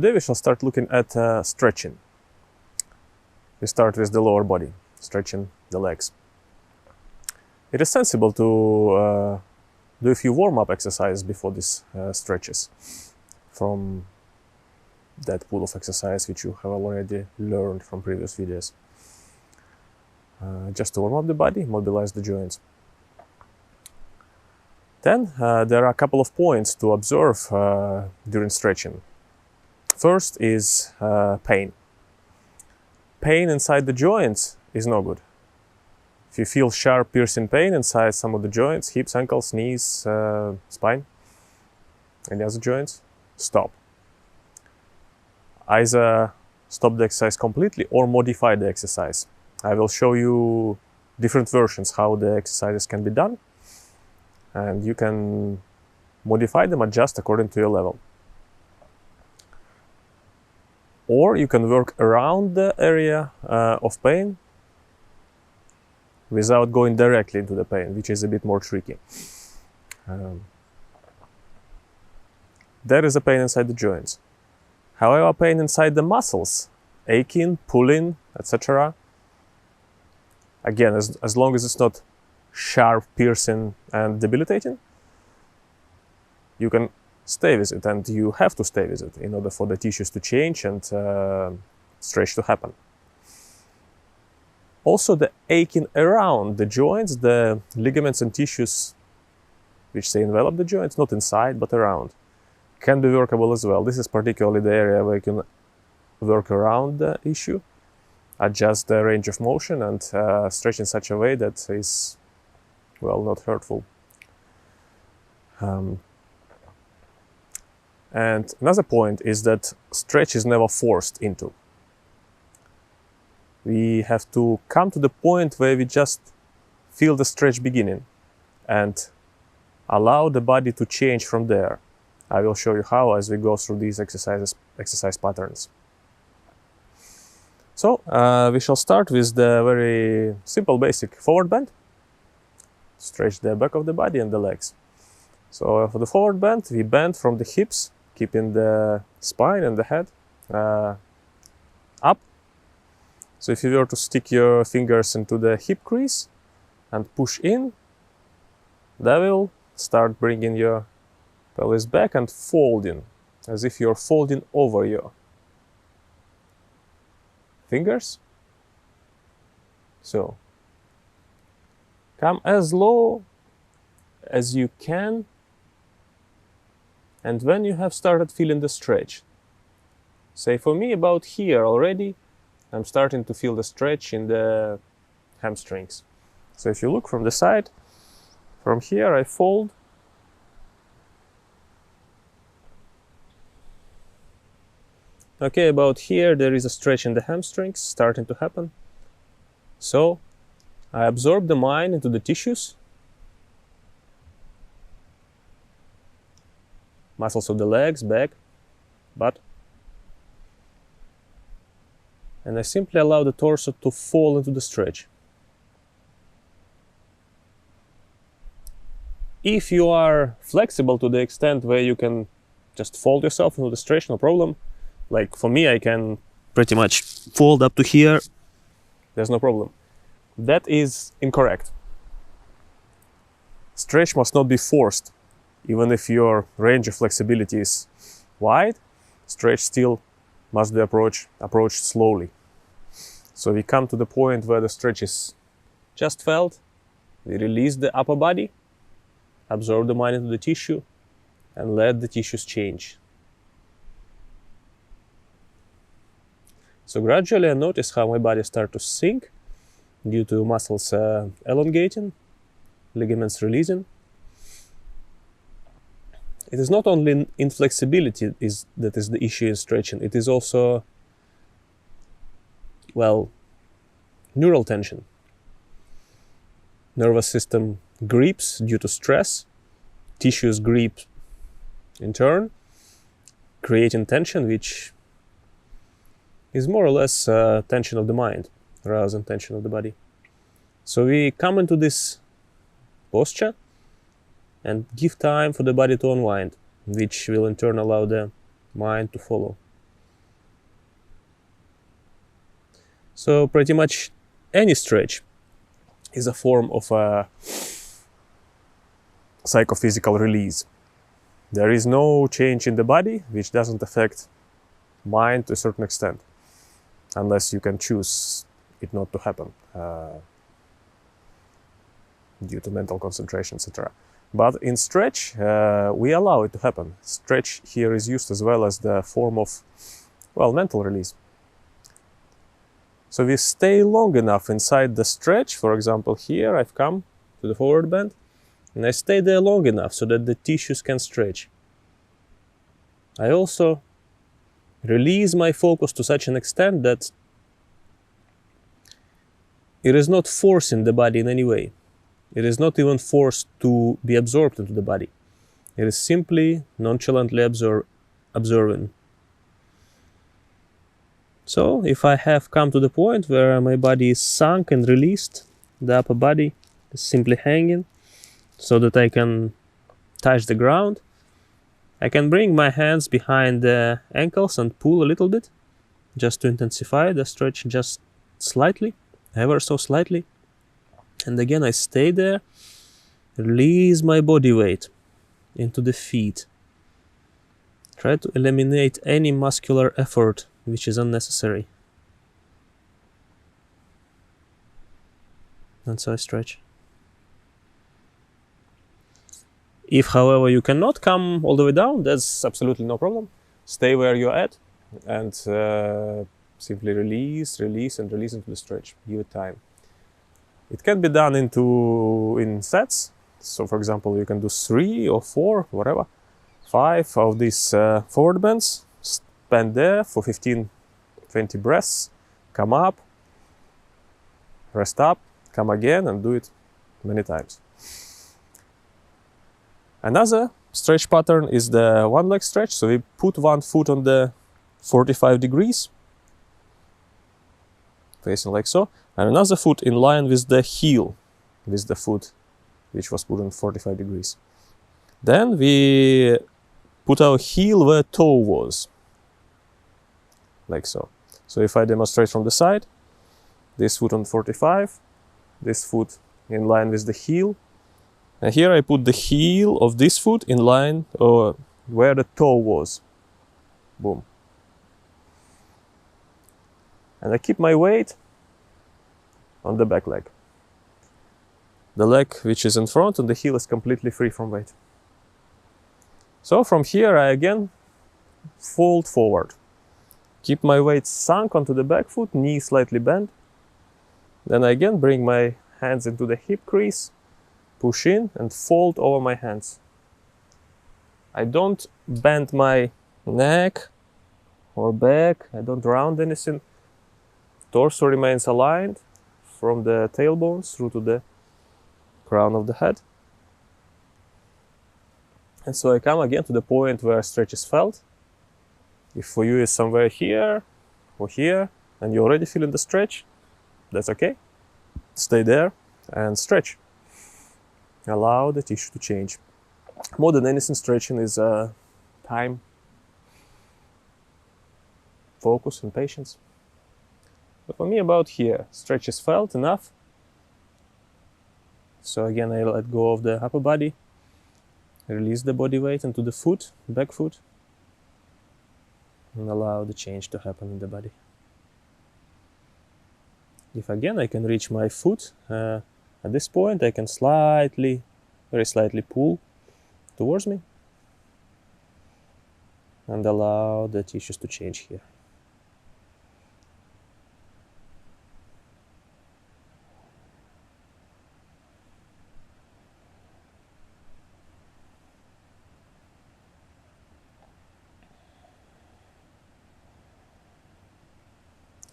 Today we shall start looking at stretching. We start with the lower body, stretching the legs. It is sensible to do a few warm-up exercises before these stretches from that pool of exercise which you have already learned from previous videos. Just to warm up the body, mobilize the joints. Then there are a couple of points to observe during stretching. First is pain. Pain inside the joints is no good. If you feel sharp piercing pain inside some of the joints, hips, ankles, knees, spine, any other joints, stop. Either stop the exercise completely or modify the exercise. I will show you different versions how the exercises can be done, and you can modify them, adjust according to your level. Or you can work around the area of pain without going directly into the pain, which is a bit more tricky. There is a pain inside the joints. However, pain inside the muscles, aching, pulling, etc. Again, as long as it's not sharp, piercing, and debilitating, you can stay with it, and you have to stay with it in order for the tissues to change and stretch to happen. Also, the aching around the joints, the ligaments and tissues which they envelop the joints, not inside but around, can be workable as well. This is particularly the area where you can work around the issue, adjust the range of motion, and stretch in such a way that is, well, not hurtful. And another point is that stretch is never forced into. We have to come to the point where we just feel the stretch beginning and allow the body to change from there. I will show you how as we go through these exercise patterns. So we shall start with the very simple basic forward bend. Stretch the back of the body and the legs. So for the forward bend, we bend from the hips, keeping the spine and the head up. So if you were to stick your fingers into the hip crease and push in, that will start bringing your pelvis back and folding, as if you're folding over your fingers. So come as low as you can, and when you have started feeling the stretch, say for me about here already, I'm starting to feel the stretch in the hamstrings. So if you look from the side, from here I fold, okay, about here there is a stretch in the hamstrings starting to happen. So I absorb the mind into the tissues, muscles of the legs, back, butt, and I simply allow the torso to fall into the stretch. If you are flexible to the extent where you can just fold yourself into the stretch, no problem. Like for me, I can pretty much fold up to here, there's no problem. That is incorrect. Stretch must not be forced. Even if your range of flexibility is wide, stretch still must be approached slowly. So we come to the point where the stretch is just felt, we release the upper body, absorb the mind into the tissue, and let the tissues change. So gradually I notice how my body starts to sink due to muscles elongating, ligaments releasing. It is not only inflexibility that is the issue in stretching, it is also, well, neural tension. Nervous system grips due to stress, tissues grip in turn, creating tension, which is more or less tension of the mind rather than tension of the body. So we come into this posture and give time for the body to unwind, which will in turn allow the mind to follow. So pretty much any stretch is a form of a psychophysical release. There is no change in the body which doesn't affect mind to a certain extent, unless you can choose it not to happen due to mental concentration, etc. But in stretch, we allow it to happen. Stretch here is used as well as the form of, well, mental release. So we stay long enough inside the stretch. For example, here I've come to the forward bend, and I stay there long enough so that the tissues can stretch. I also release my focus to such an extent that it is not forcing the body in any way. It is not even forced to be absorbed into the body. It is simply nonchalantly observing. So if I have come to the point where my body is sunk and released, the upper body is simply hanging so that I can touch the ground, I can bring my hands behind the ankles and pull a little bit, just to intensify the stretch just slightly, ever so slightly. And again, I stay there, release my body weight into the feet. Try to eliminate any muscular effort which is unnecessary. And so I stretch. If, however, you cannot come all the way down, that's absolutely no problem. Stay where you're at and simply release, release, and release into the stretch. Give it time. It can be done in sets. So, for example, you can do 3 or 4, whatever, 5 of these forward bends. Stand there for 15-20 breaths. Come up, rest up, come again, and do it many times. Another stretch pattern is the one leg stretch. So we put one foot on the 45 degrees, facing like so, and another foot in line with the heel, with the foot which was put on 45 degrees. Then we put our heel where toe was, like so. So if I demonstrate from the side, this foot on 45, this foot in line with the heel, and here I put the heel of this foot in line or where the toe was. Boom. And I keep my weight on the back leg. The leg which is in front and the heel is completely free from weight. So from here I again fold forward. Keep my weight sunk onto the back foot, knee slightly bent. Then I again bring my hands into the hip crease, push in and fold over my hands. I don't bend my neck or back, I don't round anything. Torso remains aligned from the tailbones through to the crown of the head. And so I come again to the point where stretch is felt. If for you is somewhere here or here and you're already feeling the stretch, that's okay. Stay there and stretch. Allow the tissue to change. More than anything, stretching is time, focus, and patience. But for me, about here, stretch is felt enough. So again, I let go of the upper body, release the body weight into the foot, back foot, and allow the change to happen in the body. If again I can reach my foot, at this point I can slightly, very slightly pull towards me and allow the tissues to change here.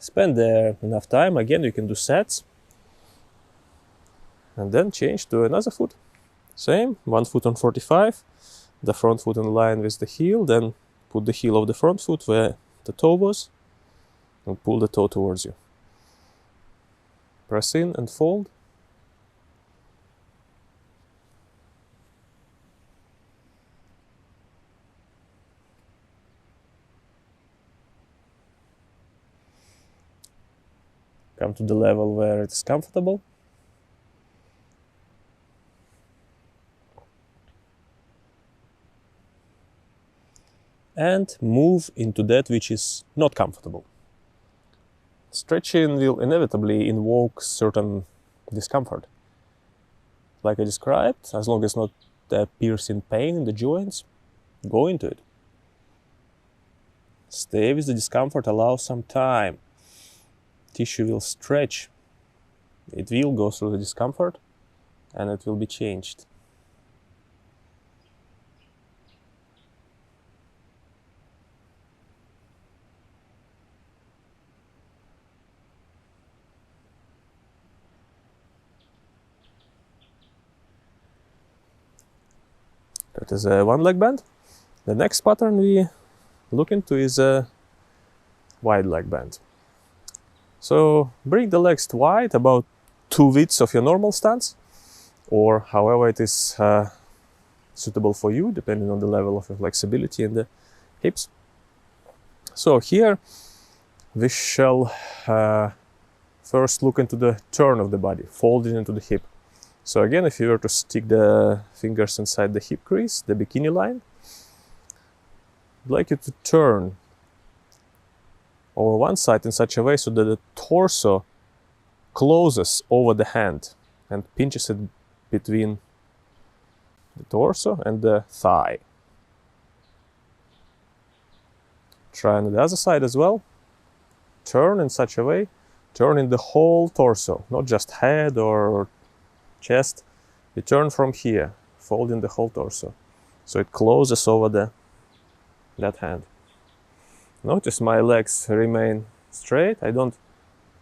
Spend there enough time. Again, you can do sets and then change to another foot. Same, one foot on 45, the front foot in line with the heel, then put the heel of the front foot where the toe was and pull the toe towards you. Press in and fold. to the level where it is comfortable. And move into that which is not comfortable. Stretching will inevitably invoke certain discomfort. Like I described, as long as not the piercing pain in the joints, go into it. Stay with the discomfort, allow some time. Tissue will stretch. It will go through the discomfort and it will be changed. That is a one leg bend. The next pattern we look into is a wide leg bend. So bring the legs wide, about 2 widths of your normal stance, or however it is suitable for you, depending on the level of your flexibility in the hips. So here we shall first look into the turn of the body, folding into the hip. So again, if you were to stick the fingers inside the hip crease, the bikini line, I'd like you to turn over one side in such a way so that the torso closes over the hand and pinches it between the torso and the thigh. Try on the other side as well. Turn in such a way, turn in the whole torso, not just head or chest. You turn from here, folding the whole torso, so it closes over that hand. Notice my legs remain straight. I don't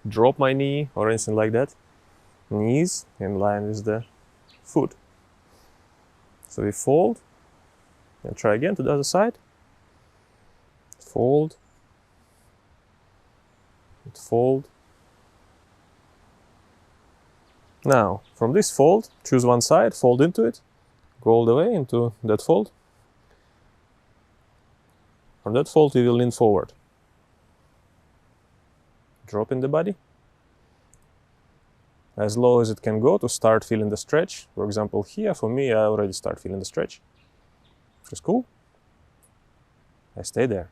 drop my knee or anything like that. Knees in line with the foot. So we fold and try again to the other side. Fold and fold. Now, from this fold, choose one side, fold into it, go all the way into that fold. From that fold, you will lean forward. Drop in the body. As low as it can go to start feeling the stretch. For example, here, for me, I already start feeling the stretch. Which is cool. I stay there.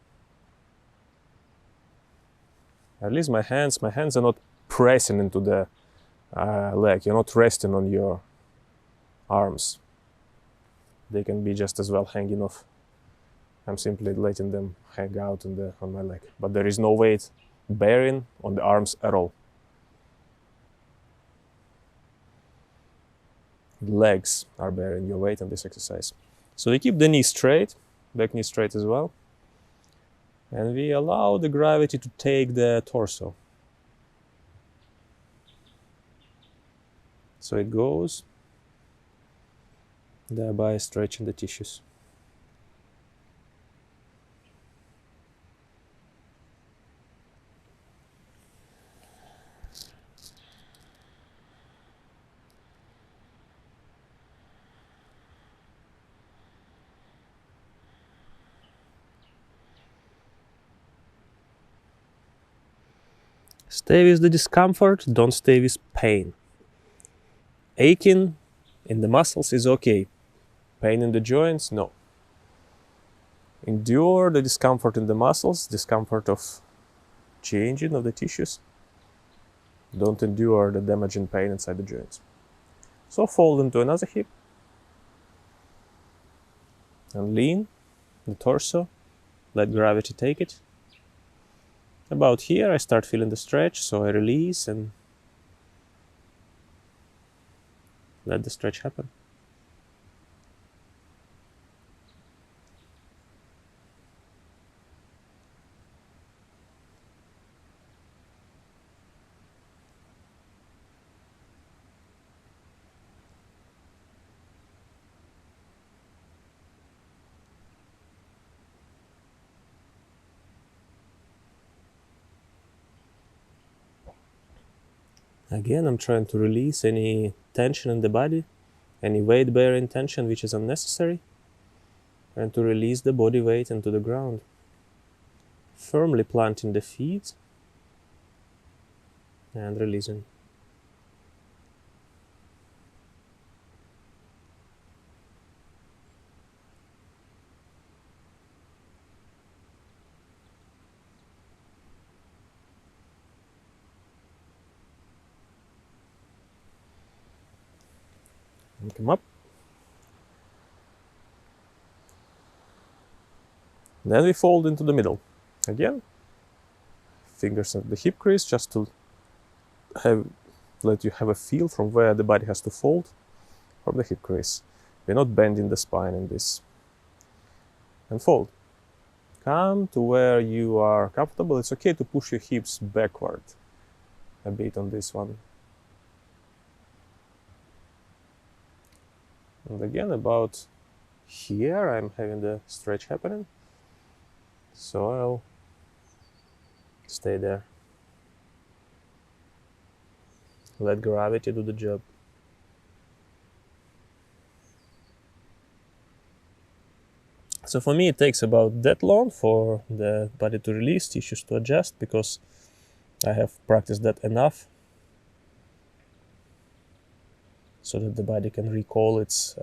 I release my hands. My hands are not pressing into the leg. You're not resting on your arms. They can be just as well hanging off. I'm simply letting them hang out on my leg. But there is no weight bearing on the arms at all. The legs are bearing your weight on this exercise. So we keep the knee straight, back knee straight as well. And we allow the gravity to take the torso. So it goes, thereby stretching the tissues. Stay with the discomfort, don't stay with pain. Aching in the muscles is okay. Pain in the joints, no. Endure the discomfort in the muscles, discomfort of changing of the tissues. Don't endure the damaging pain inside the joints. So fold into another hip. And lean the torso. Let gravity take it. About here, I start feeling the stretch, so I release and let the stretch happen. Again, I'm trying to release any tension in the body, any weight-bearing tension which is unnecessary, and to release the body weight into the ground. Firmly planting the feet, and releasing. And come up. Then we fold into the middle. Again, fingers at the hip crease just to let you have a feel from where the body has to fold from the hip crease. We're not bending the spine in this. And fold. Come to where you are comfortable. It's okay to push your hips backward a bit on this one. And again, about here, I'm having the stretch happening. So I'll stay there. Let gravity do the job. So for me, it takes about that long for the body to release, tissues to adjust, because I have practiced that enough so that the body can recall its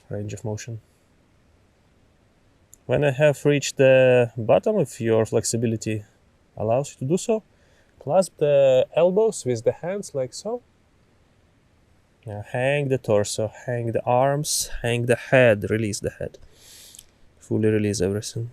range of motion. When I have reached the bottom, if your flexibility allows you to do so, clasp the elbows with the hands like so. Now hang the torso, hang the arms, hang the head, release the head. Fully release everything.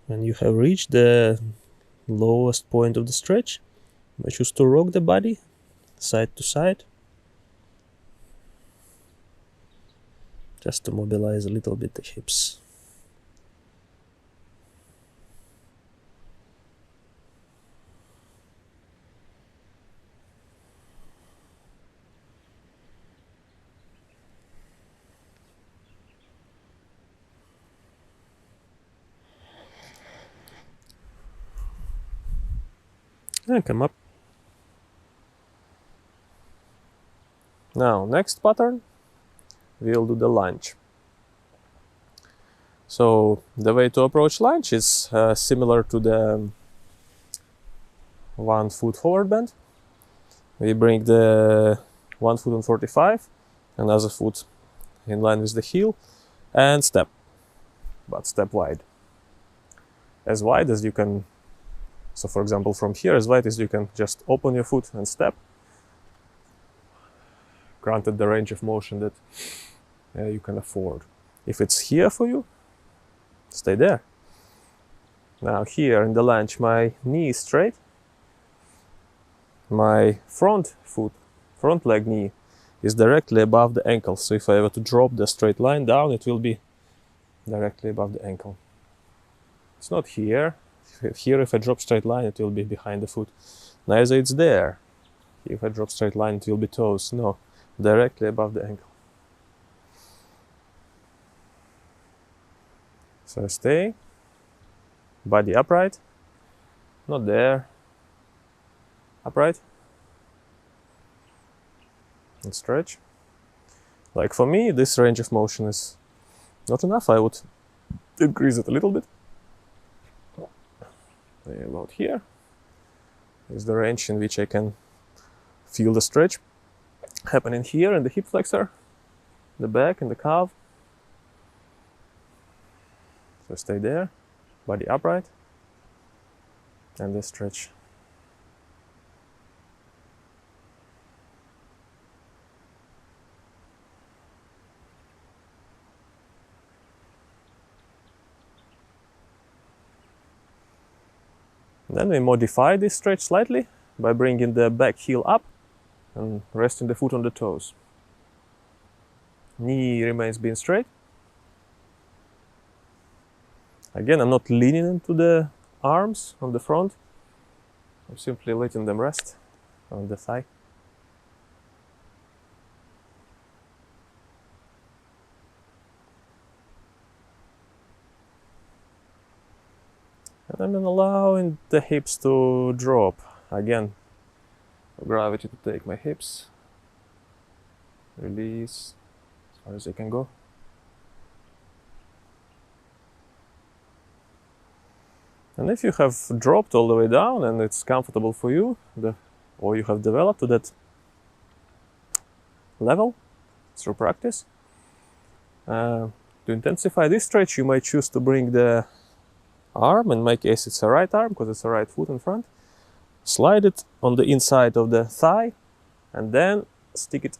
When you have reached the lowest point of the stretch, I choose to rock the body side to side, just to mobilize a little bit the hips. And come up. Now, next pattern, we'll do the lunge. So the way to approach lunge is similar to the 1 foot forward bend. We bring the 1 foot on 45, another foot in line with the heel, and step, but step wide. As wide as you can. So for example, from here, as wide as you can just open your foot and step, granted the range of motion that you can afford. If it's here for you, stay there. Now here in the lunge, my knee is straight. My front foot, front leg knee is directly above the ankle. So if I were to drop the straight line down, it will be directly above the ankle. It's not here. Here, if I drop straight line, it will be behind the foot. Neither it's there. If I drop straight line, it will be toes. No, directly above the ankle. So stay, body upright, not there, upright, and stretch. Like for me, this range of motion is not enough. I would increase it a little bit. About here is the range in which I can feel the stretch happening here in the hip flexor, the back and the calf. So stay there, body upright, and the stretch. Then we modify this stretch slightly by bringing the back heel up and resting the foot on the toes. Knee remains being straight. Again, I'm not leaning into the arms on the front. I'm simply letting them rest on the thigh. And I'm allowing the hips to drop. Again, gravity to take my hips. Release as far as I can go. And if you have dropped all the way down and it's comfortable for you, or you have developed to that level through practice, to intensify this stretch, you might choose to bring the arm, in my case it's a right arm because it's a right foot in front, slide it on the inside of the thigh, and then stick it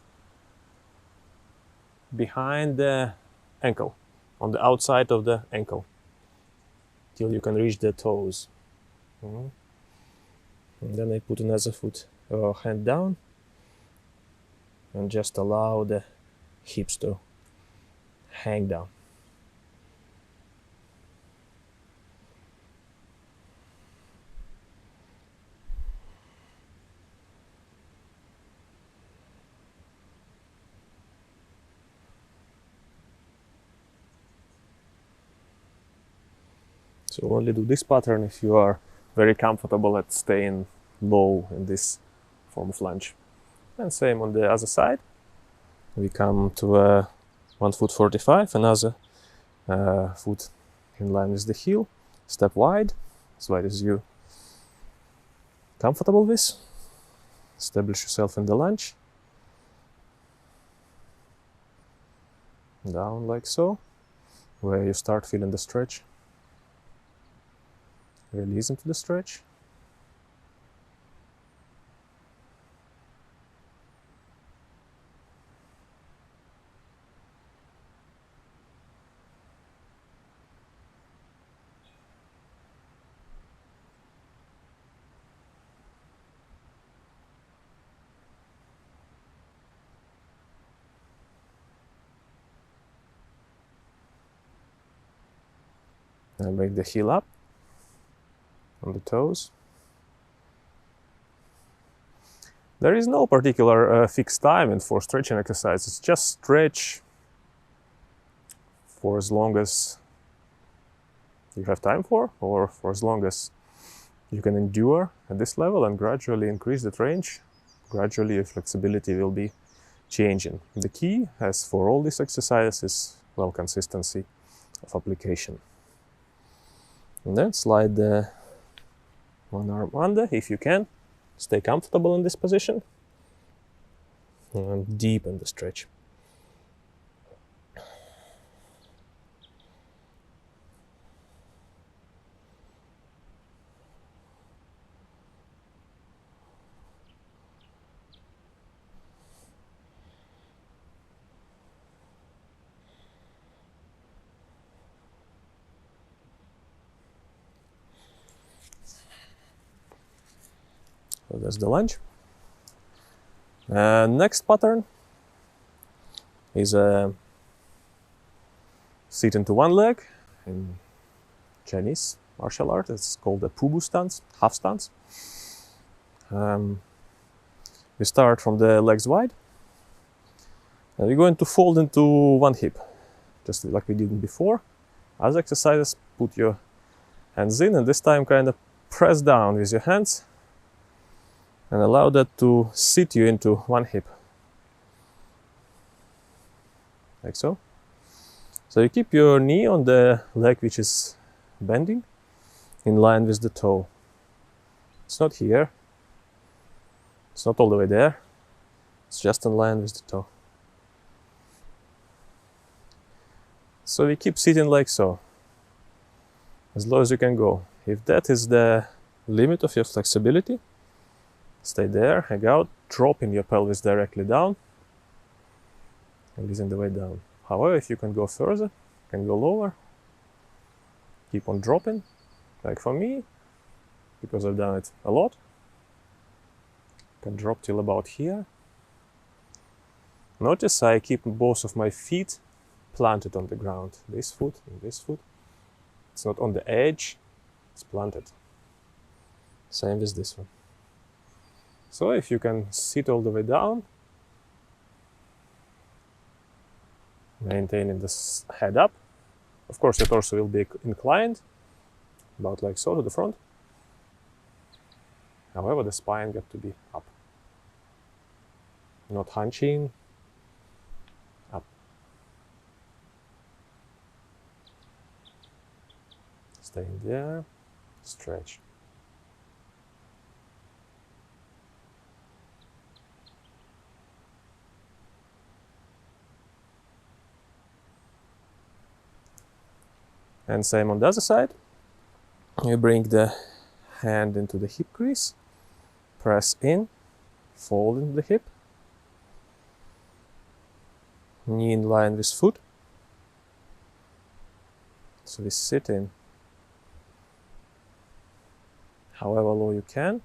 behind the ankle, on the outside of the ankle, till you can reach the toes. And then I put another foot, hand down, and just allow the hips to hang down. So only do this pattern if you are very comfortable at staying low in this form of lunge. And same on the other side. We come to 1 foot 45, another foot in line with the heel, step wide, as wide as you comfortable with. Establish yourself in the lunge. Down like so, where you start feeling the stretch. Release into the stretch. And bring the heel up on the toes. There is no particular fixed timing for stretching exercises. Just stretch for as long as you have time for, or for as long as you can endure at this level, and gradually increase that range. Gradually your flexibility will be changing. The key, as for all these exercises, is well, consistency of application. And then slide the one arm under if you can. Stay comfortable in this position and deepen the stretch. So that's the lunge. Next pattern is a sit into one leg. In Chinese martial art, it's called a pubu stance, half stance. We start from the legs wide, and we're going to fold into one hip, just like we did before. As exercises, put your hands in, and this time kind of press down with your hands and allow that to sit you into one hip, like so. So you keep your knee on the leg which is bending, in line with the toe. It's not here, it's not all the way there, it's just in line with the toe. So we keep sitting like so, as low as you can go. If that is the limit of your flexibility, stay there, hang out, dropping your pelvis directly down, releasing the weight down. However, if you can go further, you can go lower, keep on dropping, like for me, because I've done it a lot. Can drop till about here. Notice I keep both of my feet planted on the ground. This foot and this foot. It's not on the edge, it's planted. Same with this one. So if you can sit all the way down, maintaining this head up, of course your torso will be inclined, about like so to the front. However, the spine got to be up. Not hunching, up. Stay in there, stretch. And same on the other side. You bring the hand into the hip crease, press in, fold into the hip, knee in line with foot. So we sit in however low you can.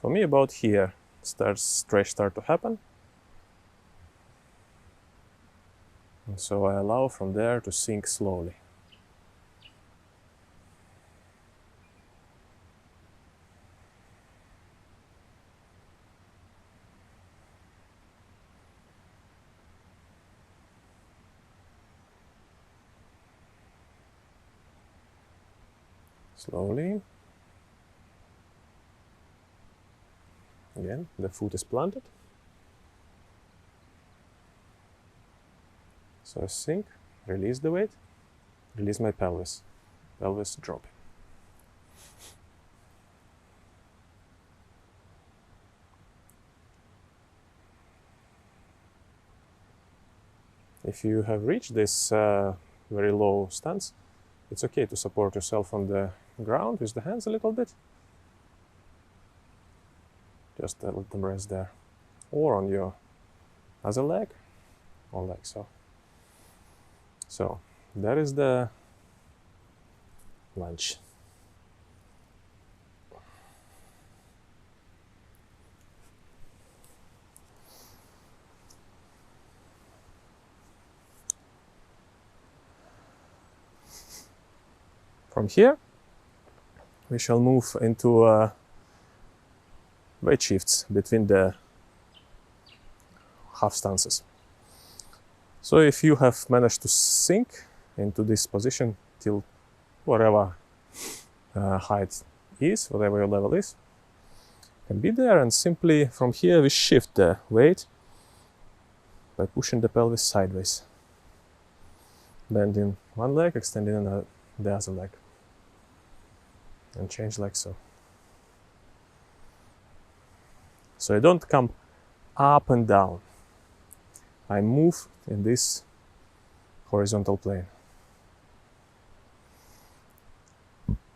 For me, about here, stretch start to happen. And so I allow from there to sink slowly. Slowly. Again, the foot is planted. So I sink, release the weight, release my pelvis. Pelvis dropping. If you have reached this very low stance, it's okay to support yourself on the ground with the hands a little bit. Just let them rest there. Or on your other leg, or like so. So, that is the lunge. From here, we shall move into weight shifts between the half stances. So if you have managed to sink into this position till whatever height is, whatever your level is, can be there, and simply from here we shift the weight by pushing the pelvis sideways. Bending one leg, extending the other leg. And change like so. So I don't come up and down. I move in this horizontal plane.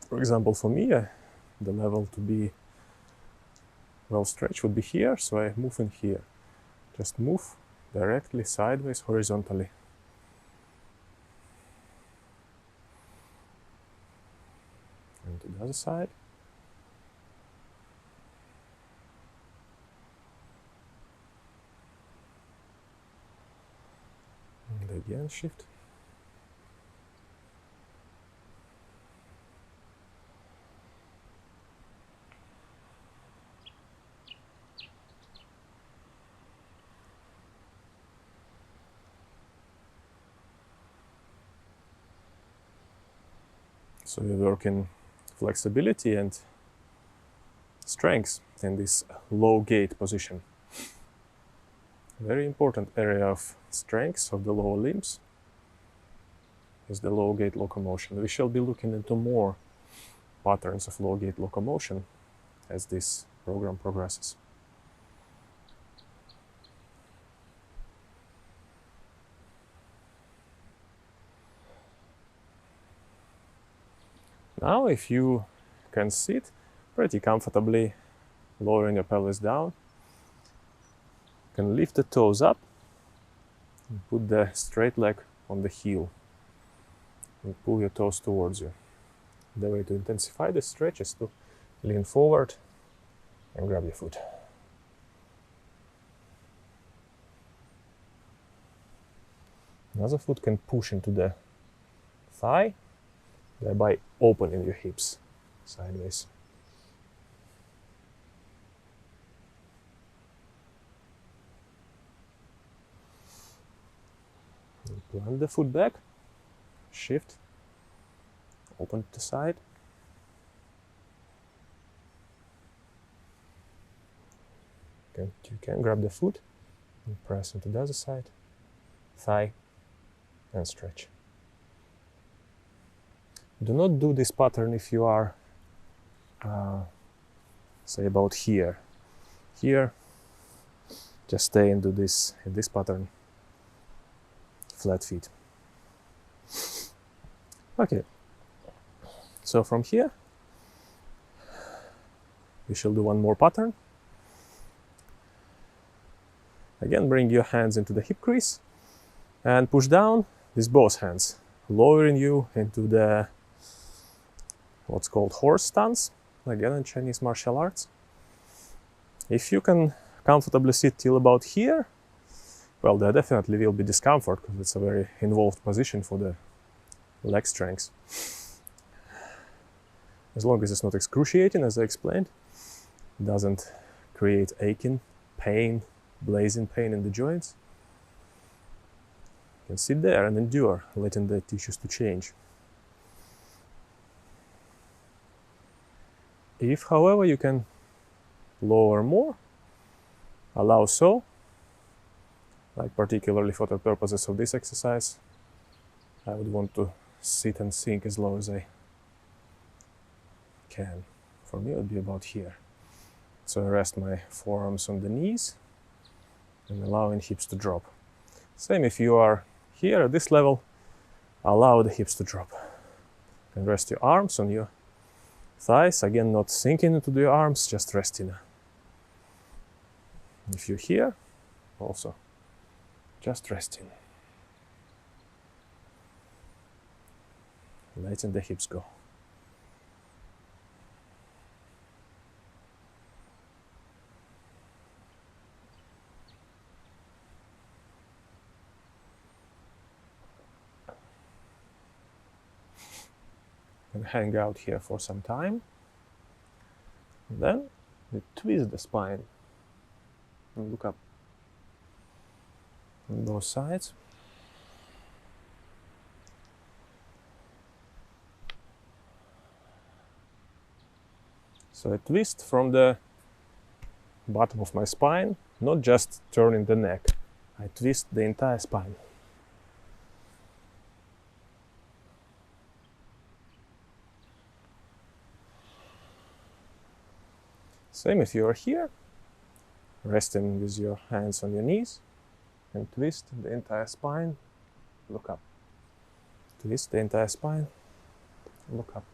For example, for me, the level to be well stretched would be here, so I move in here. Just move directly sideways, horizontally. And to the other side. And again shift. So we work in flexibility and strength in this low gait position. Very important area of strength of the lower limbs is the low gait locomotion. We shall be looking into more patterns of low gait locomotion as this program progresses. Now, if you can sit pretty comfortably, lowering your pelvis down, you can lift the toes up and put the straight leg on the heel and pull your toes towards you. The way to intensify the stretch is to lean forward and grab your foot. Another foot can push into the thigh, thereby opening your hips sideways. And plant the foot back, shift, open to the side. You can grab the foot and press into the other side, thigh, and stretch. Do not do this pattern if you are, say, about here. Here, just stay and do this in this pattern, flat feet. Okay, so from here, we shall do one more pattern. Again, bring your hands into the hip crease and push down with both hands, lowering you into the what's called horse stance, again in Chinese martial arts. If you can comfortably sit till about here, well, there definitely will be discomfort because it's a very involved position for the leg strength. As long as it's not excruciating, as I explained, it doesn't create aching, pain, blazing pain in the joints. You can sit there and endure, letting the tissues to change. If, however, you can lower more, allow so, like particularly for the purposes of this exercise, I would want to sit and sink as low as I can. For me, it would be about here. So I rest my forearms on the knees and allowing hips to drop. Same if you are here at this level, allow the hips to drop. And rest your arms on your thighs, again not sinking into the arms, just resting. If you're here, also just resting. Letting the hips go. And hang out here for some time. And then we twist the spine and look up on both sides. So I twist from the bottom of my spine, not just turning the neck. I twist the entire spine. Same if you are here, resting with your hands on your knees, and twist the entire spine, look up. Twist the entire spine, look up.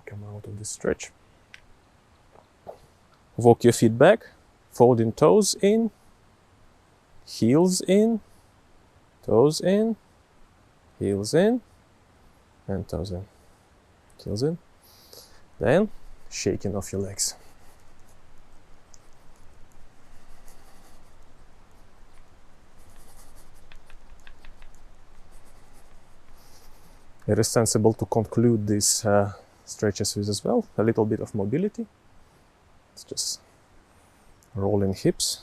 Come out of the stretch. Walk your feet back, folding toes in, heels in, toes in, heels in, and toes in, heels in. Then shaking off your legs. It is sensible to conclude these stretches with as well a little bit of mobility. It's just rolling hips.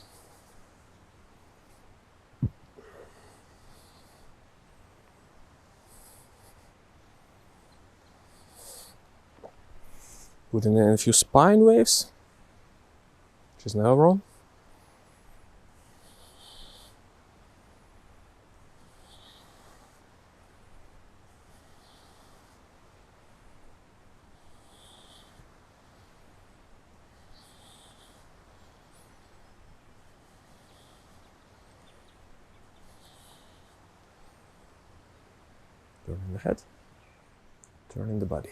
Putting in a few spine waves, which is never wrong. Turning the head, turning the body.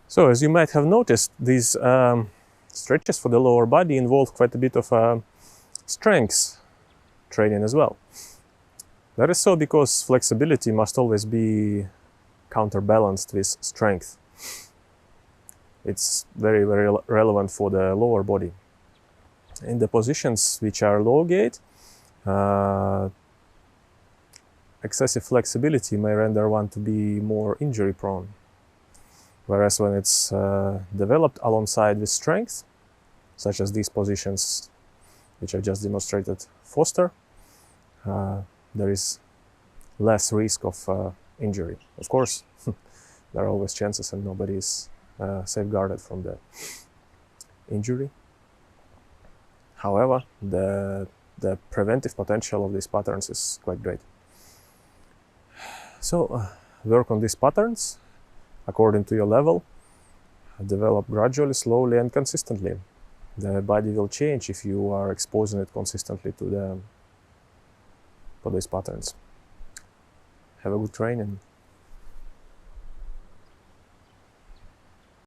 So, as you might have noticed, these stretches for the lower body involve quite a bit of strength training as well. That is so because flexibility must always be counterbalanced with strength. It's very, very relevant for the lower body. In the positions which are low gait, excessive flexibility may render one to be more injury prone. Whereas when it's developed alongside with strength, such as these positions which I just demonstrated foster, there is less risk of injury. Of course, there are always chances and nobody is safeguarded from the injury. However, the preventive potential of these patterns is quite great. So work on these patterns according to your level, develop gradually, slowly and consistently. The body will change if you are exposing it consistently to these patterns. Have a good training.